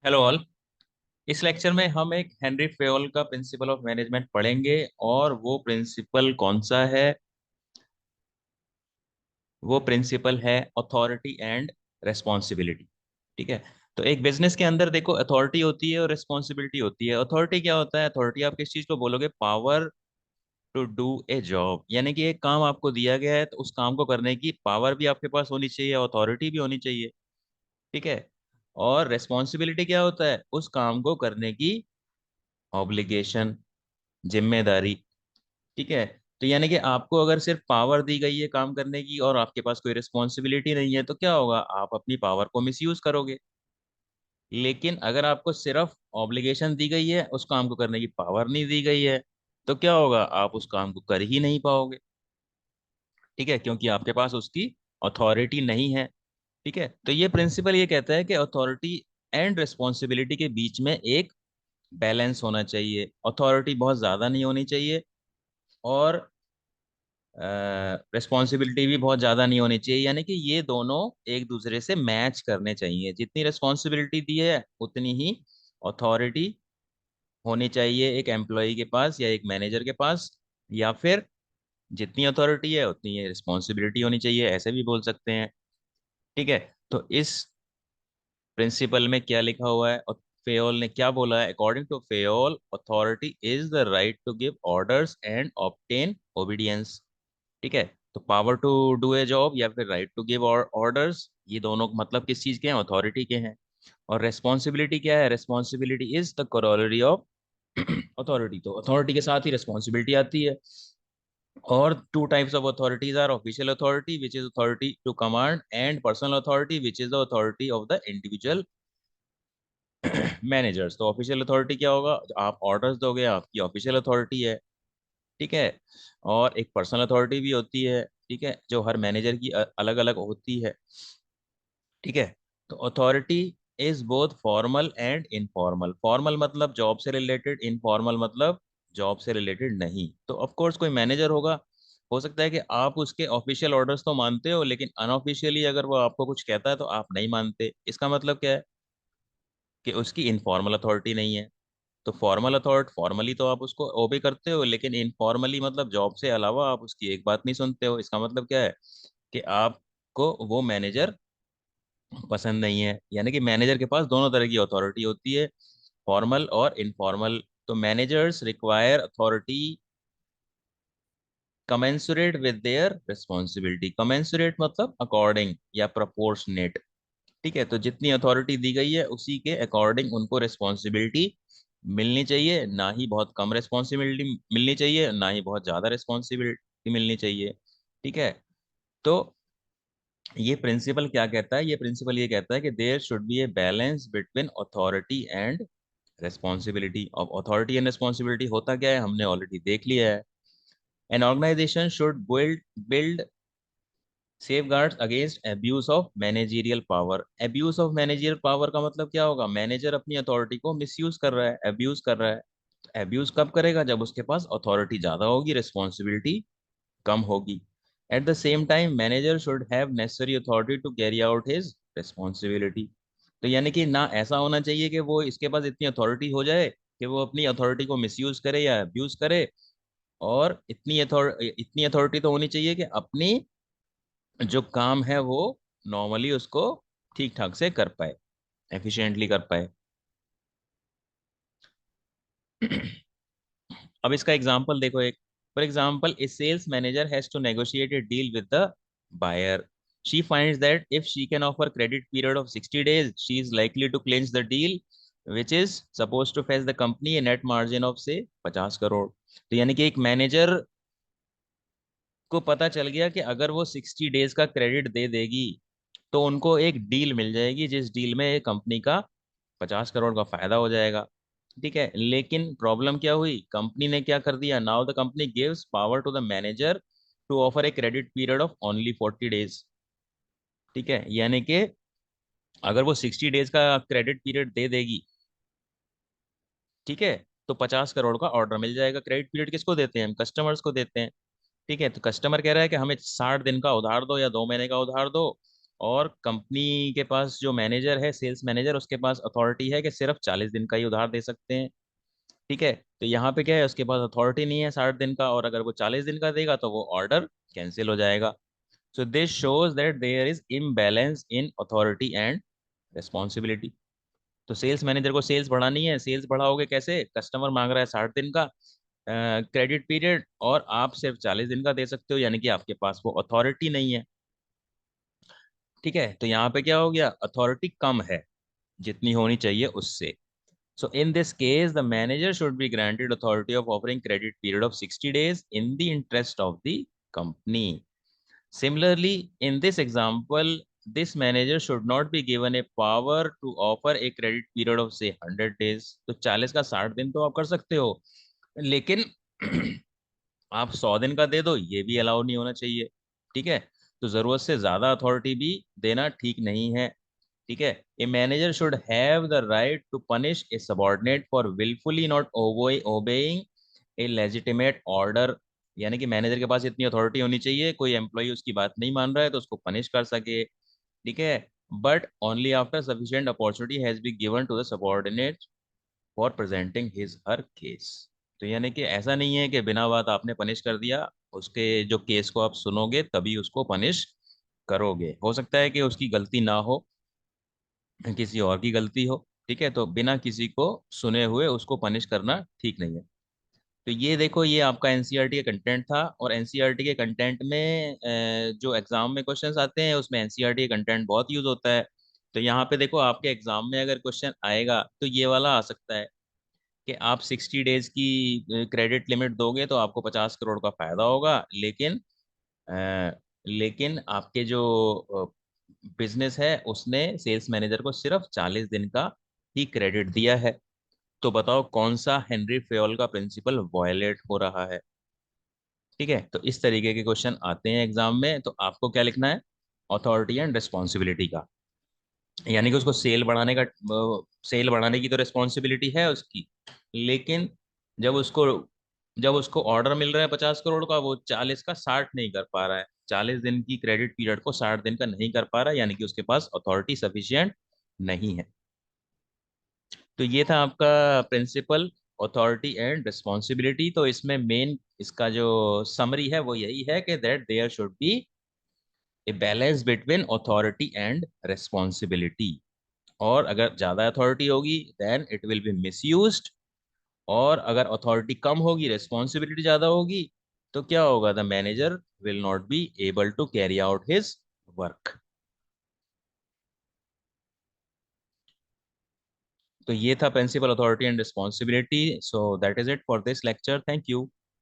Hello all. इस lecture में हम एक हेनरी फेयोल का प्रिंसिपल ऑफ मैनेजमेंट पढ़ेंगे। और वो प्रिंसिपल कौन सा है? वो प्रिंसिपल है अथॉरिटी एंड रेस्पॉन्सिबिलिटी। ठीक है। तो एक बिजनेस के अंदर देखो, अथॉरिटी होती है और रिस्पॉन्सिबिलिटी होती है। अथॉरिटी क्या होता है? अथॉरिटी आप किस चीज को बोलोगे? Power to do a job, यानी कि एक काम आपको दिया गया है तो उस काम को करने की पावर भी आपके पास होनी चाहिए, अथॉरिटी भी होनी चाहिए। ठीक है। और रेस्पॉन्सिबिलिटी क्या होता है? उस काम को करने की ऑब्लिगेशन, जिम्मेदारी। ठीक है। तो यानी कि आपको अगर सिर्फ पावर दी गई है काम करने की और आपके पास कोई रिस्पॉन्सिबिलिटी नहीं है तो क्या होगा? आप अपनी पावर को मिसयूज करोगे। लेकिन अगर आपको सिर्फ ऑब्लिगेशन दी गई है, उस काम को करने की पावर नहीं दी गई है, तो क्या होगा? आप उस काम को कर ही नहीं पाओगे। ठीक है, क्योंकि आपके पास उसकी अथॉरिटी नहीं है। ठीक है। तो ये प्रिंसिपल ये कहता है कि अथॉरिटी एंड रिस्पॉन्सिबिलिटी के बीच में एक बैलेंस होना चाहिए। अथॉरिटी बहुत ज़्यादा नहीं होनी चाहिए और रिस्पॉन्सिबिलिटी भी बहुत ज़्यादा नहीं होनी चाहिए। यानी कि ये दोनों एक दूसरे से मैच करने चाहिए। जितनी रिस्पॉन्सिबिलिटी दी है उतनी ही अथॉरिटी होनी चाहिए एक एम्प्लॉय के पास या एक मैनेजर के पास, या फिर जितनी अथॉरिटी है उतनी ही रिस्पॉन्सिबिलिटी होनी चाहिए, ऐसे भी बोल सकते हैं। ठीक है। तो इस प्रिंसिपल में क्या लिखा हुआ है और फेयोल ने क्या बोला है? According to Fayol, authority is the right to give orders and obtain obedience. ठीक है। तो power to do a job या फिर राइट टू गिव ऑर्डर्स, ये दोनों मतलब किस चीज के हैं? अथॉरिटी के हैं। और रेस्पॉन्सिबिलिटी क्या है? Responsibility is the corollary of authority. तो अथॉरिटी के साथ ही रेस्पॉन्सिबिलिटी आती है। और two types of authorities are official authority which is authority to command, and personal authority which is the authority of the individual managers. तो official authority क्या होगा? आप ऑर्डर्स दोगे, आपकी ऑफिशियल अथॉरिटी है। ठीक है। और एक पर्सनल अथॉरिटी भी होती है, ठीक है, जो हर मैनेजर की अलग अलग होती है। ठीक है। तो authority is both formal and informal. Formal मतलब जॉब से रिलेटेड, इनफॉर्मल मतलब जॉब से रिलेटेड नहीं। तो ऑफ कोर्स कोई मैनेजर होगा, हो सकता है कि आप उसके ऑफिशियल ऑर्डर्स तो मानते हो, लेकिन अनऑफिशियली अगर वो आपको कुछ कहता है तो आप नहीं मानते। इसका मतलब क्या है? कि उसकी इनफॉर्मल अथॉरिटी नहीं है। तो फॉर्मल अथॉरिटी, फॉर्मली तो आप उसको ओबे करते हो, लेकिन इनफॉर्मली मतलब जॉब से अलावा आप उसकी एक बात नहीं सुनते हो। इसका मतलब क्या है? कि आपको वो मैनेजर पसंद नहीं है। यानी कि मैनेजर के पास दोनों तरह की अथॉरिटी होती है, फॉर्मल और इनफॉर्मल। तो managers require authority commensurate with their responsibility. Commensurate मतलब अकॉर्डिंग या प्रोपोर्शनेट। ठीक है। तो जितनी अथॉरिटी दी गई है उसी के अकॉर्डिंग उनको रिस्पॉन्सिबिलिटी मिलनी चाहिए। ना ही बहुत कम रिस्पॉन्सिबिलिटी मिलनी चाहिए, ना ही बहुत ज़्यादा रिस्पॉन्सिबिलिटी मिलनी चाहिए। ठीक है। तो ये प्रिंसिपल क्या कहता है? ये प्रिंसिपल ये कहता है कि there should be a balance between authority and responsibility. अब अथॉरिटी एंड रिस्पॉन्सिबिलिटी होता क्या है हमने ऑलरेडी देख लिया है। An organisation should build safeguards against abuse of managerial power. Abuse of managerial power का मतलब क्या होगा? मैनेजर अपनी अथॉरिटी को मिसयूज कर रहा है, एब्यूज कर रहा है। एब्यूज कब करेगा? जब उसके पास अथॉरिटी ज्यादा होगी, रिस्पॉन्सिबिलिटी कम होगी। At the same time manager should have necessary authority to carry out his responsibility. तो यानी कि ना ऐसा होना चाहिए कि वो इसके पास इतनी अथॉरिटी हो जाए कि वो अपनी अथॉरिटी को मिसयूज करे या अब्यूज करे। और इतनी अथॉरिटी तो होनी चाहिए कि अपनी जो काम है वो नॉर्मली उसको ठीक ठाक से कर पाए, एफिशिएंटली कर पाए। अब इसका एग्जांपल देखो एक। For example, a sales manager has to negotiate a deal with the buyer. She finds that if she can offer credit period of 60 days, she is likely to clinch the deal which is suppose to fetch the company a net margin of say 50 crore. तो यानी कि एक manager को पता चल गया कि अगर वो 60 days का क्रेडिट दे देगी तो उनको एक डील मिल जाएगी, जिस डील में कंपनी का 50 करोड़ का फायदा हो जाएगा। ठीक है। लेकिन प्रॉब्लम क्या हुई? कंपनी ने क्या कर दिया? Now the company gives power to the manager to offer a credit period of only 40 days। ठीक है। यानी कि अगर वो 60 days का क्रेडिट पीरियड दे देगी, ठीक है, तो 50 करोड़ का ऑर्डर मिल जाएगा। क्रेडिट पीरियड किसको देते हैं? हम कस्टमर्स को देते हैं। ठीक है। तो कस्टमर कह रहा है कि हमें 60 दिन का उधार दो या 2 महीने का उधार दो, और कंपनी के पास जो मैनेजर है, सेल्स मैनेजर, उसके पास अथॉरिटी है कि सिर्फ 40 दिन का ही उधार दे सकते हैं। ठीक है, तो यहाँ पे क्या है, उसके पास अथॉरिटी नहीं है 60 दिन का, और अगर वो 40 दिन का देगा तो वो ऑर्डर कैंसिल हो जाएगा। So this shows that there is imbalance in authority and responsibility. तो सेल्स मैनेजर को सेल्स बढ़ानी है, सेल्स बढ़ाओगे कैसे? कस्टमर मांग रहा है 60 दिन का क्रेडिट पीरियड, और आप सिर्फ 40 दिन का दे सकते हो, यानी कि आपके पास वो अथॉरिटी नहीं है। ठीक है, तो यहाँ पे क्या हो गया, अथॉरिटी कम है जितनी होनी चाहिए उससे। So in this case, the manager should be granted authority of offering credit period of 60 days in the interest of the company. Similarly, in this example, this manager should not be given a power to offer a credit period of say 100 days. तो 40 का 60 दिन तो आप कर सकते हो, लेकिन आप 100 दिन का दे दो, ये भी अलाउ नहीं होना चाहिए। ठीक है, तो जरूरत से ज्यादा अथॉरिटी भी देना ठीक नहीं है। ठीक है, a manager should have the right to punish a subordinate for wilfully not obeying a legitimate order. यानी कि मैनेजर के पास इतनी अथॉरिटी होनी चाहिए, कोई एम्प्लॉय उसकी बात नहीं मान रहा है तो उसको पनिश कर सके। ठीक है, but only after sufficient opportunity has be given to the subordinate for presenting his her case. तो यानी कि ऐसा नहीं है कि बिना बात आपने पनिश कर दिया, उसके जो केस को आप सुनोगे तभी उसको पनिश करोगे। हो सकता है कि उसकी गलती ना हो, किसी और की गलती हो। ठीक है, तो बिना किसी को सुने हुए उसको पनिश करना ठीक नहीं है। तो ये देखो, ये आपका एनसीईआरटी का कंटेंट था, और एनसीईआरटी के कंटेंट में जो एग्जाम में क्वेश्चंस आते हैं उसमें एनसीईआरटी का कंटेंट बहुत यूज होता है। तो यहाँ पे देखो, आपके एग्जाम में अगर क्वेश्चन आएगा तो ये वाला आ सकता है कि आप 60 डेज की क्रेडिट लिमिट दोगे तो आपको 50 करोड़ का फायदा होगा, लेकिन आपके जो बिजनेस है उसने सेल्स मैनेजर को सिर्फ 40 दिन का ही क्रेडिट दिया है। तो बताओ कौन सा हेनरी फेयोल का प्रिंसिपल वायलेट हो रहा है? ठीक है, तो इस तरीके के क्वेश्चन आते हैं एग्जाम में, तो आपको क्या लिखना है, अथॉरिटी एंड रिस्पॉन्सिबिलिटी का। यानी कि उसको सेल बढ़ाने की तो रिस्पॉन्सिबिलिटी है उसकी, लेकिन जब उसको जब उसको ऑर्डर मिल रहा है 50 करोड़ का, वो 40 का 60 नहीं कर पा रहा है, 40 दिन की क्रेडिट पीरियड को 60 दिन का नहीं कर पा रहा है, यानी कि उसके पास अथॉरिटी सफिशिएंट नहीं है। तो ये था आपका प्रिंसिपल, अथॉरिटी एंड रिस्पॉन्सिबिलिटी। तो इसमें मेन इसका जो समरी है वो यही है कि that there should be a balance between authority and responsibility. और अगर ज्यादा अथॉरिटी होगी then it will be misused, और अगर अथॉरिटी कम होगी, रिस्पॉन्सिबिलिटी ज्यादा होगी, तो क्या होगा, the manager will not be able to carry out his work. तो ये था principle, authority and responsibility. So that is it for this lecture, thank you.